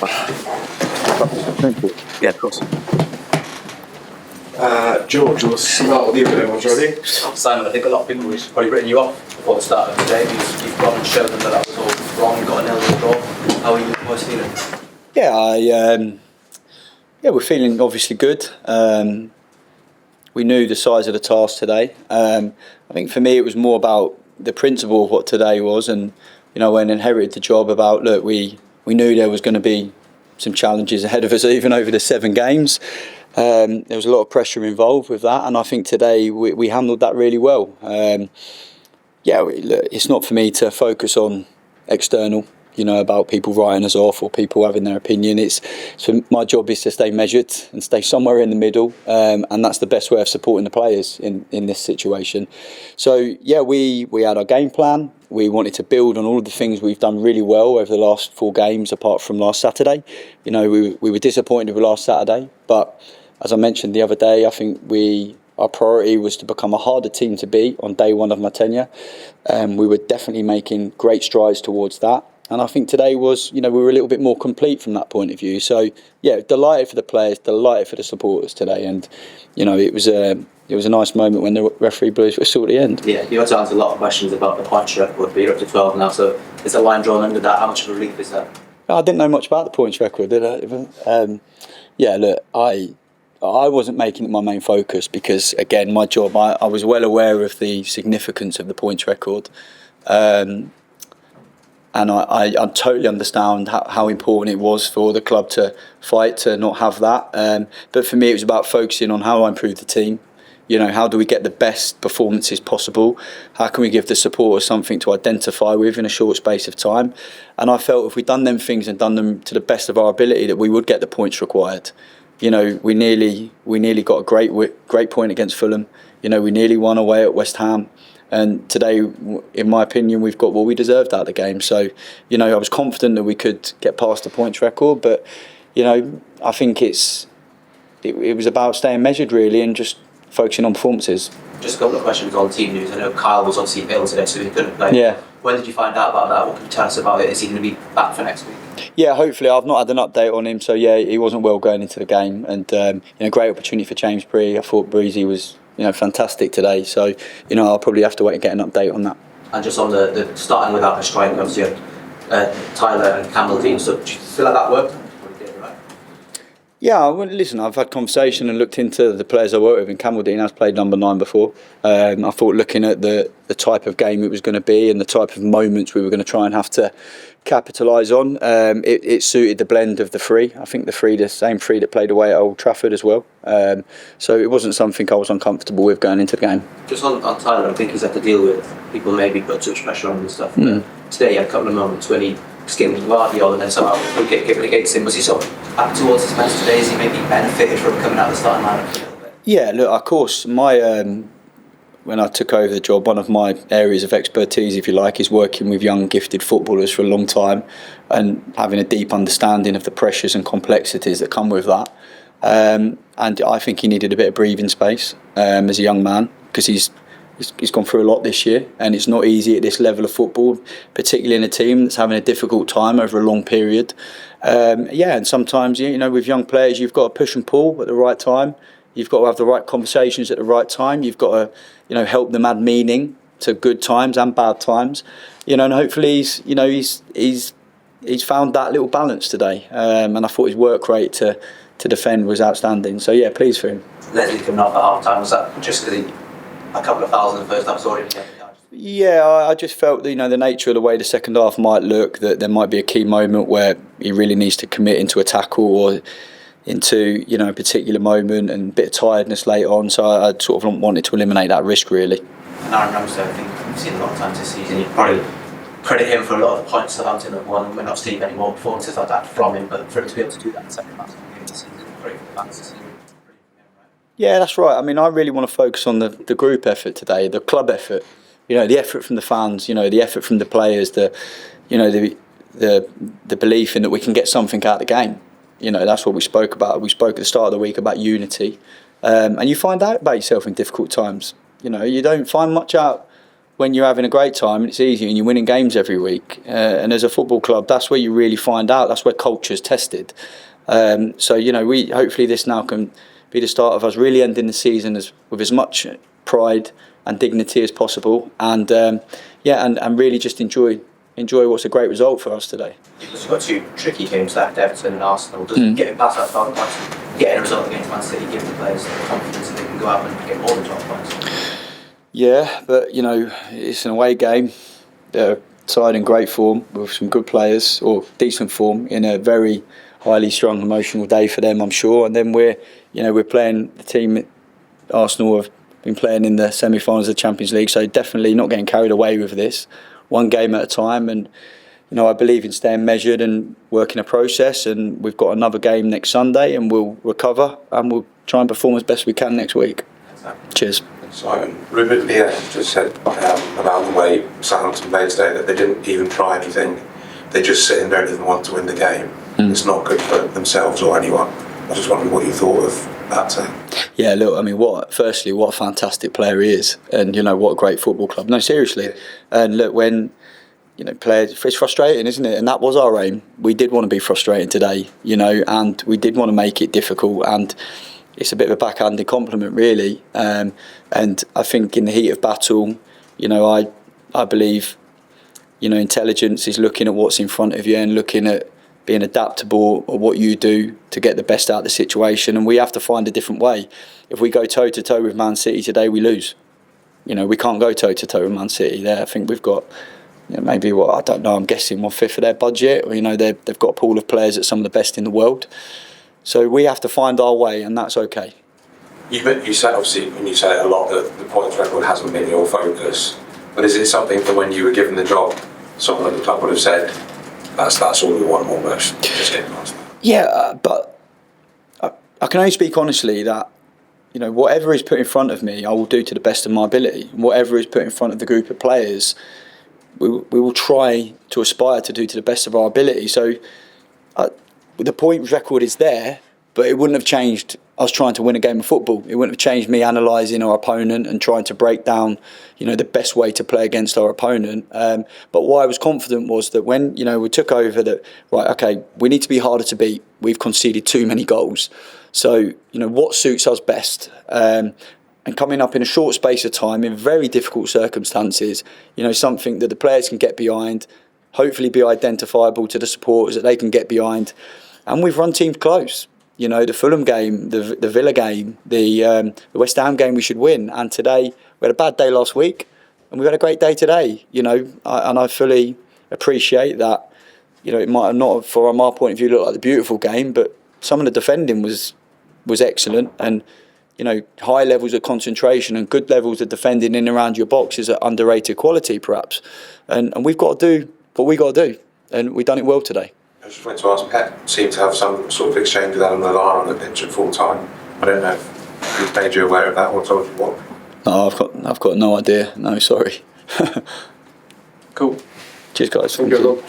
Thank you. Yeah, of course. George, we'll start with you if anyone's ready. Simon, I think a lot of people have probably written you off before the start of the day. You've gone and shown them that was all wrong. You got a 0-0 draw. How are you boys feeling? Yeah, we're feeling obviously good. We knew the size of the task today. I think for me it was more about the principle of what today was, and when I inherited the job about we knew there was going to be some challenges ahead of us even over the 7 games. There was a lot of pressure involved with that, and I think today we handled that really well. It's not for me to focus on external, about people writing us off or people having their opinion. So my job is to stay measured and stay somewhere in the middle, and that's the best way of supporting the players in this situation. So we had our game plan. We wanted to build on all of the things we've done really well over the last 4 games, apart from last Saturday. We were disappointed with last Saturday, but as I mentioned the other day, I think our priority was to become a harder team to beat on day 1 of my tenure. We were definitely making great strides towards that. And I think today was, we were a little bit more complete from that point of view. So, delighted for the players, delighted for the supporters today. And, it was a nice moment when the referee blew his whistle at the end. Yeah, you had to answer a lot of questions about the points record, but you're up to 12 now. So is a line drawn under that? How much of a relief is that? I didn't know much about the points record, did I? I wasn't making it my main focus because, again, my job, I was well aware of the significance of the points record. And I totally understand how important it was for the club to fight to not have that. But for me, it was about focusing on how I improve the team. How do we get the best performances possible? How can we give the supporters something to identify with in a short space of time? And I felt if we'd done them things and done them to the best of our ability, that we would get the points required. We nearly got a great point against Fulham. We nearly won away at West Ham. And today, in my opinion, we've got what we deserved out of the game. So, I was confident that we could get past the points record. But, I think it was about staying measured, really, and just focusing on performances. Just a couple of questions on team news. I know Kyle was obviously ill today, so he couldn't play. Yeah. When did you find out about that? What can you tell us about it? Is he going to be back for next week? Yeah, hopefully. I've not had an update on him. So, he wasn't well going into the game. And, great opportunity for James Bree. I thought Breezy was fantastic today. So, I'll probably have to wait and get an update on that. And just on the starting without a striker, obviously, Tyler and Campbell Dean. So, do you feel like that worked? Yeah, well, listen, I've had conversation and looked into the players I work with, and Campbell Dean has played number 9 before. I thought looking at the type of game it was going to be and the type of moments we were going to try and have to capitalise on, it suited the blend of the 3. I think the same 3 that played away at Old Trafford as well. So it wasn't something I was uncomfortable with going into the game. Just on Tyler, I think he's had to deal with people maybe put too much pressure on him and stuff. Today he had a couple of moments when he skimmed Guardiola and then somehow free kick given against him. Was he sort of back towards his best today? Has he maybe benefited from coming out of the starting lineup a little bit? Yeah, look, of course, when I took over the job, one of my areas of expertise, if you like, is working with young, gifted footballers for a long time and having a deep understanding of the pressures and complexities that come with that. And I think he needed a bit of breathing space as a young man, because he's gone through a lot this year, and it's not easy at this level of football, particularly in a team that's having a difficult time over a long period. And sometimes, with young players, you've got to push and pull at the right time. You've got to have the right conversations at the right time. You've got to, help them add meaning to good times and bad times. And hopefully he's found that little balance today. And I thought his work rate to defend was outstanding. So yeah, pleased for him. Leslie coming off at half time, was that just because a couple of fouls in the first half was already taken? Yeah, I just felt the nature of the way the second half might look, that there might be a key moment where he really needs to commit into a tackle or into a particular moment, and a bit of tiredness late on. So I sort of wanted to eliminate that risk, really. And Aaron Ramsdale, I think we've seen a lot of times this season. You probably credit him for a lot of the points Southampton have won. We're not seeing any more performances like that from him, but for him to be able to do that in the second half of the game this season, great for the fans this season. Yeah, that's right. I mean, I really want to focus on the group effort today, the club effort. The effort from the fans. The effort from the players. The belief in that we can get something out of the game. That's what we spoke about. We spoke at the start of the week about unity, and you find out about yourself in difficult times. You don't find much out when you're having a great time and it's easy and you're winning games every week. And as a football club, that's where you really find out. That's where culture's tested. So, you know, hopefully this now can be the start of us really ending the season with as much pride and dignity as possible. And and really just enjoy what's a great result for us today. You've got two tricky games left, Everton and Arsenal. Just getting past that 12 points, getting a result against Man City, giving the players the confidence that they can go out and get more than 12 points. Yeah, but you know, it's an away game. They're side in great form with some good players, or decent form, in a very highly strung, emotional day for them, I'm sure. And then we're playing the team Arsenal have been playing in the semi-finals of the Champions League, so definitely not getting carried away with this. One game at a time, and you know, I believe in staying measured and working a process. And we've got another game next Sunday, and we'll recover and we'll try and perform as best we can next week. Cheers. Simon, Ruben just said about the way Southampton played today that they didn't even try anything. They just sit and don't even want to win the game. It's not good for themselves or anyone. I just wondered what you thought of that. Yeah, look, I mean, what a fantastic player he is, and you know, what a great football club. No, seriously. And look, when you know, players, it's frustrating, isn't it? And that was our aim. We did want to be frustrating today, you know, and we did want to make it difficult. And it's a bit of a backhanded compliment, really. And I think in the heat of battle, you know, I believe, you know, intelligence is looking at what's in front of you and looking at being adaptable or what you do to get the best out of the situation. And we have to find a different way. If we go toe-to-toe with Man City today, we lose. You know, we can't go toe-to-toe with Man City there. I think we've got, you know, maybe I don't know, I'm guessing 1/5 of their budget. Or, you know, they've got a pool of players that's some of the best in the world. So we have to find our way, and that's okay. You said, obviously, when you say it a lot, that the points record hasn't been your focus. But is it something that when you were given the job, someone at the club would have said, that's all we want almost, just getting past that? Yeah, but I can only speak honestly that, you know, whatever is put in front of me, I will do to the best of my ability. Whatever is put in front of the group of players, we will try to aspire to do to the best of our ability. So the point record is there, but it wouldn't have changed us trying to win a game of football. It wouldn't have changed me analysing our opponent and trying to break down, you know, the best way to play against our opponent. But why I was confident was that when, you know, we took over, that, right, okay, we need to be harder to beat. We've conceded too many goals. So, you know, what suits us best? And coming up in a short space of time in very difficult circumstances, you know, something that the players can get behind, hopefully be identifiable to the supporters that they can get behind. And we've run teams close. You know, the Fulham game, the Villa game, the West Ham game we should win. And today, we had a bad day last week and we've had a great day today. You know, and I fully appreciate that. You know, it might have not, from our point of view, looked like a beautiful game, but some of the defending was excellent. And, you know, high levels of concentration and good levels of defending in and around your box is an underrated quality, perhaps. And we've got to do what we got to do. And we've done it well today. I just wanted to ask, Pep seemed to have some sort of exchange with Alan Millar on the pitch at full time. I don't know if he's made you aware of that or told you what. No, I've got no idea. No, sorry. Cool. Cheers, guys. Thank you.